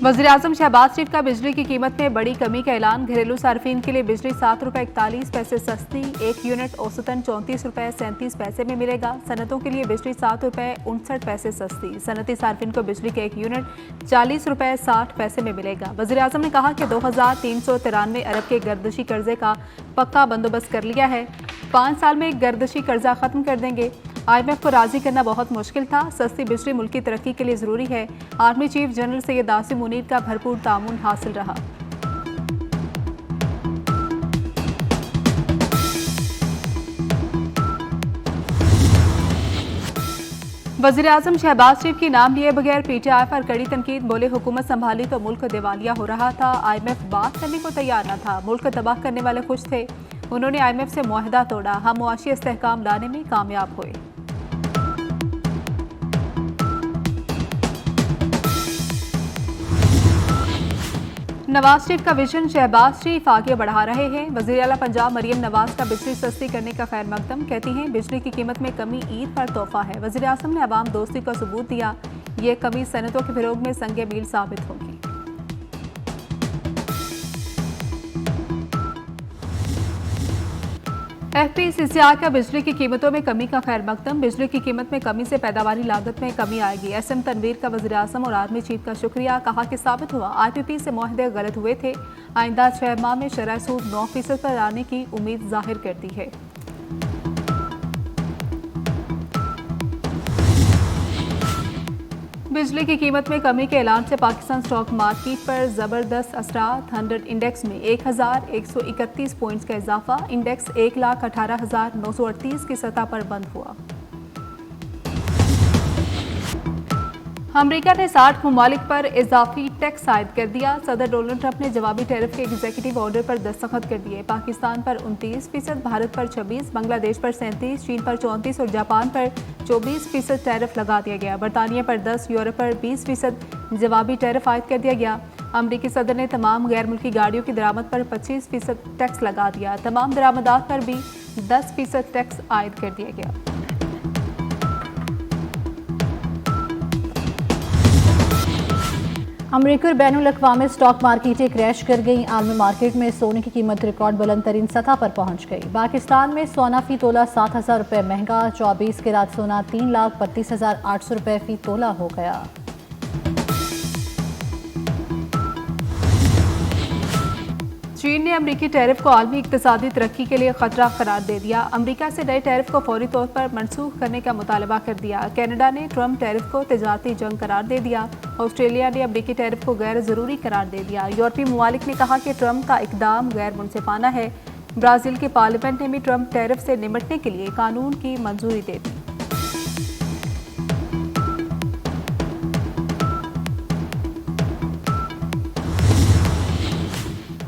वज़ीर-ए-आज़म शहबाज शरीफ का बिजली की कीमत में बड़ी कमी का ऐलान। घरेलू सार्फिन के लिए बिजली ₹7.41 सस्ती, 1 यूनिट औसतन ₹34.37 में मिलेगा। सनतों के लिए बिजली ₹7.59 सस्ती, सनती सार्फिन को बिजली के 1 यूनिट ₹40.60 में मिलेगा। वज़ीर-ए-आज़म ने कहा कि 2393 अरब के गर्दिशी कर्जे का पक्का बंदोबस्त कर लिया है। 5 साल में गर्दिशी कर्जा खत्म कर देंगे। IMF को राजी करना बहुत मुश्किल था। सस्ती बिजली मुल्क की तरक्की के लिए ज़रूरी है। Army chief general Syed Asim Munir का भरपूर तामुन हासिल रहा। वज़ीर-ए-आज़म शहबाज शरीफ के नाम लिए बगैर PTI पर कड़ी तनकीद। बोले, हुकूमत संभाली तो मुल्क दिवालिया हो रहा था। IMF बात करने को तैयार न था। मुल्क तबाह करने वाले खुश थे। उन्होंने IMF से मुआहदा तोड़ा। हम मुआशी इस्तेहकाम लाने में कामयाब हुए। नवाज शरीफ का विजन शहबाज शरीफ आगे बढ़ा रहे हैं। वज़ीर आला पंजाब मरियम नवाज का बिजली सस्ती करने का खैर मकदम। कहती हैं, बिजली की कीमत में कमी ईद पर तोहफा है। वज़ीर आज़म ने अवाम दोस्ती का सबूत दिया। ये कमी सनतों के फिरोग में संगे मील साबित होगी। FPCCI का बिजली की कीमतों में कमी का खैर मकदम। बिजली की कीमत में कमी से पैदावारी लागत में कमी आएगी। SM तनवीर का वज़ीर आज़म और आर्मी चीफ का शुक्रिया। कहा कि साबित हुआ IPP से मुआहदे गलत हुए थे। आइंदा 6 माह में शरह सूद 9% पर आने की उम्मीद जाहिर करती है। बिजली की कीमत में कमी के ऐलान से पाकिस्तान स्टॉक मार्केट पर जबरदस्त असरात। 100 इंडेक्स में 1131 पॉइंट्स का इजाफा। इंडेक्स 1,18,938 की सतह पर बंद हुआ। अमेरिका ने 60 ममालिक पर इजाफी टैक्स आयद कर दिया। सदर डोनाल्ड ट्रंप ने जवाबी टैरिफ के एग्जीक्यूटिव ऑर्डर पर दस्तखत कर दिए। पाकिस्तान पर 29%, भारत पर 26%, बांग्लादेश पर 37%, चीन पर 34% और जापान पर 24% टैरिफ लगा दिया गया। बरतानिया पर 10%, यूरोप पर 20% जवाबी टैरिफ आयद कर दिया गया। अमरीकी सदर ने तमाम गैर मुल्की गाड़ियों की दरामद पर 25% टैक्स लगा दिया। तमाम दरामदात पर भी 10% टैक्स आयद कर दिया गया। अमरीकी और बैनुल अक़वामी स्टॉक मार्केटें क्रैश कर गईं। आलमी मार्केट में सोने की कीमत रिकॉर्ड बुलंद तरीन सतह पर पहुंच गई। पाकिस्तान में सोना फी तोला 7,000 रुपये महंगा। 24 कैरेट सोना 3,32,800 रुपये फी तोला हो गया। चीन ने अमरीकी टैरिफ को आलमी इक़्तिसादी तरक्की के लिए खतरा करार दे दिया। अमरीका से नए टैरिफ को फौरी तौर पर मनसूख करने का मुतालबा कर दिया। कनाडा ने ट्रंप टैरिफ को तिजारती जंग करार दे दिया। ऑस्ट्रेलिया ने अमरीकी टैरिफ को गैर ज़रूरी करार दे दिया। यूरोपीय ममालिक ने कहा कि ट्रंप का इकदाम गैर मुनसिफाना है। ब्राज़ील की पार्लियामेंट ने भी ट्रंप टैरिफ से निपटने के लिए कानून की मंजूरी दे दी।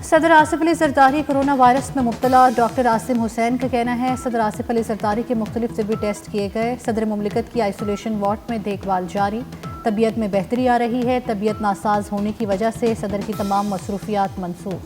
सदर आसिफ अली जरदारी कोरोना वायरस में मुब्तला। डॉक्टर आसिम हुसैन का कहना है, सदर आसिफ अली जरदारी के मुख्तलिफ तिब्बी टेस्ट किए गए। सदर मुमलिकत की आइसोलेशन वार्ड में देखभाल जारी। तबीयत में बेहतरी आ रही है। तबीयत नासाज होने की वजह से सदर की तमाम मसरूफियात मनसूख।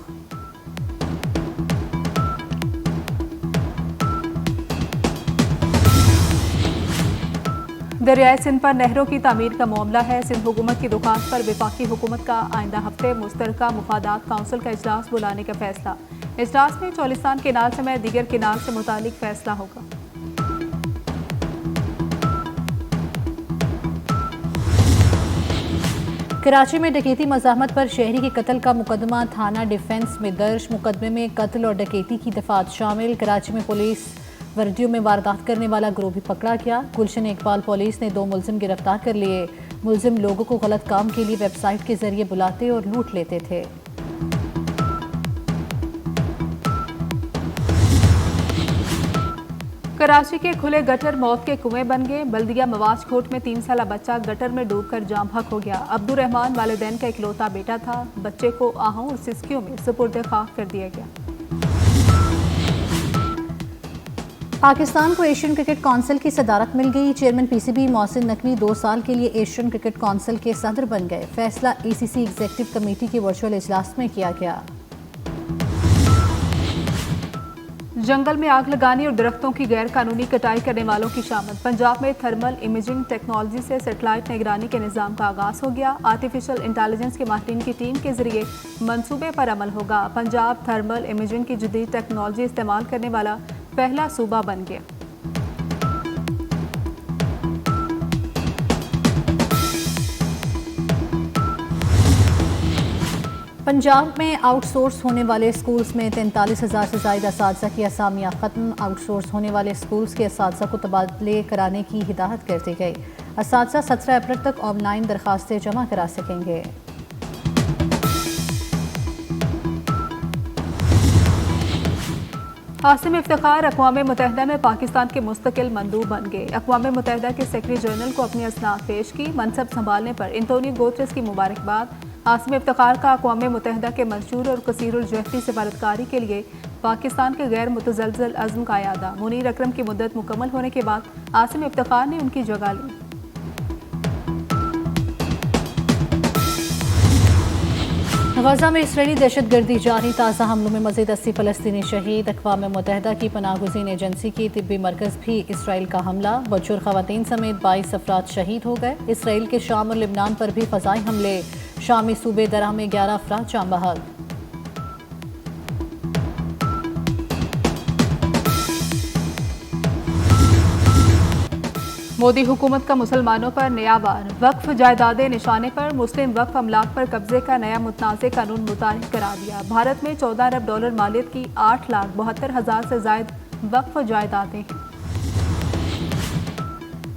दरियाए सिंध पर नहरों की तामीर का मामला है। सिंध हुकूमत की दुकान पर वफाकी हुकूमत का आइंदा हफ्ते मुश्तरका मुफादात काउंसिल का इजलास बुलाने का फैसला। इजलास में चौलिस्तान केनाल समेत दीगर केनाल से मुतालिक फैसला होगा। कराची में डकैती मज़ाहमत पर शहरी के कत्ल का मुकदमा थाना डिफेंस में दर्ज। मुकदमे में कत्ल और डकैती की दफात शामिल। कराची में पुलिस वर्दियों में वारदात करने वाला ग्रोह भी पकड़ा गया। गुलशन इकबाल पुलिस ने 2 मुलजिम गिरफ्तार कर लिए। मुलजिम लोगों को गलत काम के लिए वेबसाइट के जरिए बुलाते और लूट लेते थे। कराची के खुले गटर मौत के कुएं बन गए। बल्दिया मवाज खोट में 3 साला बच्चा गटर में डूबकर जाम हक हो गया। अब्दुर रहमान वालिदैन का इकलौता बेटा था। बच्चे को आहों और सिस्कियों में सुपुर्द खाक कर दिया गया। पाकिस्तान को एशियन क्रिकेट काउंसिल की सदारत मिल गई। चेयरमैन PCB मोहसिन नकवी 2 साल के लिए एशियन क्रिकेट काउंसिल के सदर बन गए। फैसला ACC एग्जीक्यूटिव कमेटी के वर्चुअल इजलास में किया गया। जंगल में आग लगाने और दरख्तों की गैर कानूनी कटाई करने वालों की शामत। पंजाब में थर्मल इमेजिंग टेक्नोलॉजी से सैटेलाइट निगरानी के निज़ाम का आगाज हो गया। आर्टिफिशियल इंटेलिजेंस के माहिरीन की टीम के जरिए मंसूबे पर अमल होगा। पंजाब थर्मल इमेजिंग की जदीद टेक्नोलॉजी इस्तेमाल करने वाला पहला सूबा बन गया। पंजाब में आउटसोर्स होने वाले स्कूल्स में 43,000 से ज़ायद असातिज़ा की असामियाँ ख़त्म। आउटसोर्स होने वाले स्कूल्स के असातिज़ा को तबादले कराने की हिदायत कर दी गई। असातिज़ा 17 अप्रैल तक ऑनलाइन दरखास्तें जमा करा सकेंगे। आसिम इफ्तिखार अक़वाम मुत्तहिदा में पाकिस्तान के मुस्तकिल मंदूब बन गए। अक़वाम मुत्तहिदा के सेक्रेटरी जनरल को अपनी असनाद पेश की। मनसब संभालने पर एंटोनियो गुतेरेस की मुबारकबाद। आसिम इफ्तिखार का अक़वाम मुत्तहिदा के मंशूर और कसीरुल जहती सफारतकारी के लिए पाकिस्तान के गैर मुतज़लज़ल अज़्म का यादा। मुनीर अकरम की मुद्दत मुकम्मल होने के बाद आसिम इफ्तिखार ने उनकी जगह ली। गजा में इसराइली दहशतगर्दी जारी। ताज़ा हमलों में मज़ीद 80 फ़लस्तीनी शहीद। अक़वाम मुत्तहिदा की पनाहगुज़ीन एजेंसी की तिब्बी मरकज़ भी इसराइल का हमला। बच्चों और ख़वातीन समेत 22 अफराद शहीद हो गए। इसराइल के शाम और लिबनान पर भी फ़ज़ाई हमले। शामी सूबे दरा में 11 अफराद जाम बहक। मोदी हुकूमत का मुसलमानों पर नया वार। वक्फ जायदादें निशाने पर। मुस्लिम वक्फ अमलाक पर कब्जे का नया मुतनाज़ कानून मुतारिफ करा दिया। भारत में 14 अरब डॉलर मालियत की 8,72,000 से ज़ायद वक्फ जायदादें हैं।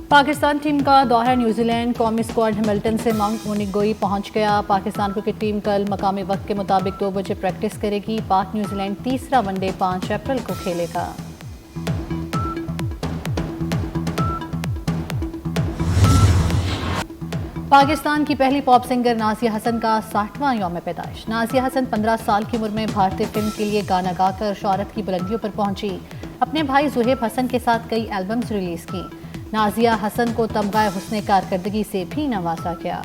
पाकिस्तान टीम का दौरा न्यूजीलैंड। कौमी स्क्वाड हैमिल्टन से माउंट मोनिगोई पहुंच गया। पाकिस्तान क्रिकेट टीम कल मकामी वक्त के मुताबिक 2 बजे प्रैक्टिस करेगी। पाक न्यूजीलैंड तीसरा वनडे 5 अप्रैल को खेलेगा। पाकिस्तान की पहली पॉप सिंगर नाज़िया हसन का 60वां यौम पैदाइश। नाज़िया हसन 15 साल की उम्र में भारतीय फिल्म के लिए गाना गाकर शोहरत की बुलंदियों पर पहुंची। अपने भाई ज़ुहैब हसन के साथ कई एल्बम्स रिलीज़ की। नाज़िया हसन को तमग़ा हुस्ने कारकर्दगी से भी नवाजा गया।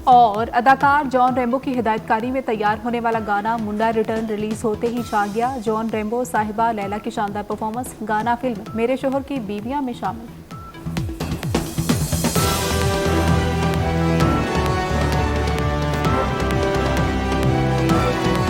और अदाकार जॉन रेम्बो की हिदायतकारी में तैयार होने वाला गाना मुंडा रिटर्न रिलीज होते ही छा गया। जॉन रेम्बो, साहिबा लैला की शानदार परफॉर्मेंस। गाना फिल्म मेरे शोहर की बीवियां में शामिल।